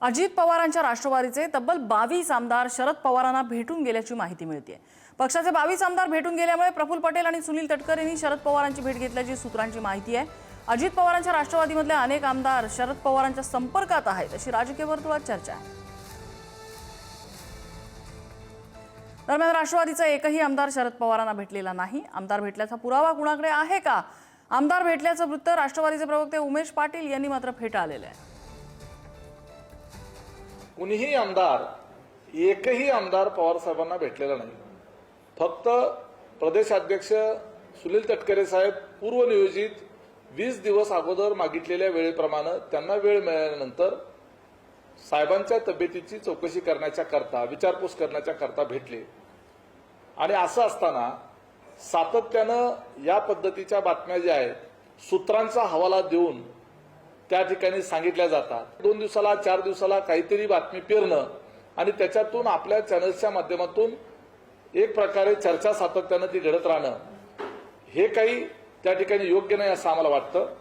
अजित पवारांच्या राष्ट्रवादीचे तब्बल 22 आमदार शरद पवारांना भेटून गेल्याची माहिती मिळते। पक्षाचे 22 आमदार भेटून गेल्यामुळे प्रफुल्ल पटेल आणि सुनील तटकरे यांनी शरद पवारांची भेट घेतल्याची सूत्रांची माहिती आहे। अजित पवारांच्या राष्ट्रवादीमधले अनेक आमदार शरद पवारांच्या संपर्कात आहेत अशी राजकीय वर्तुळात चर्चा आहे। दरम्यान राष्ट्रवादीचा एकही आमदार शरद पवारांना भेटलेला नाही। आमदार भेटल्याचा पुरावा कुणाकडे आहे का? आमदार भेटल्याचं वृत्त राष्ट्रवादीचे प्रवक्ते उमेश पाटील यांनी मात्र फेटाळलेलं आहे। कुणीही आमदार एकही आमदार पवार साहेबांना भेटलेला नाही। फक्त प्रदेशाध्यक्ष सुनील तटकरे साहेब पूर्वनियोजित 20 दिवस अगोदर मागितलेल्या वेळेप्रमाणे त्यांना वेळ मिळाल्यानंतर साहेबांच्या तब्येतीची चौकशी करण्याच्या करता विचारपूस करण्याच्या करता भेटले। आणि असं असताना सातत्यानं या पद्धतीच्या बातम्या ज्या आहेत सूत्रांचा हवाला देऊन त्या ठिकाणी सांगितल्या जातात। 2 दिवसाला 4 दिवसाला काहीतरी बातमी पेरणं आणि त्याच्यातून आपल्या चॅनल्सच्या माध्यमातून एक प्रकारे चर्चा सातत्यानं ती घडत राहणं हे काही त्या ठिकाणी योग्य नाही असं आम्हाला वाटतं।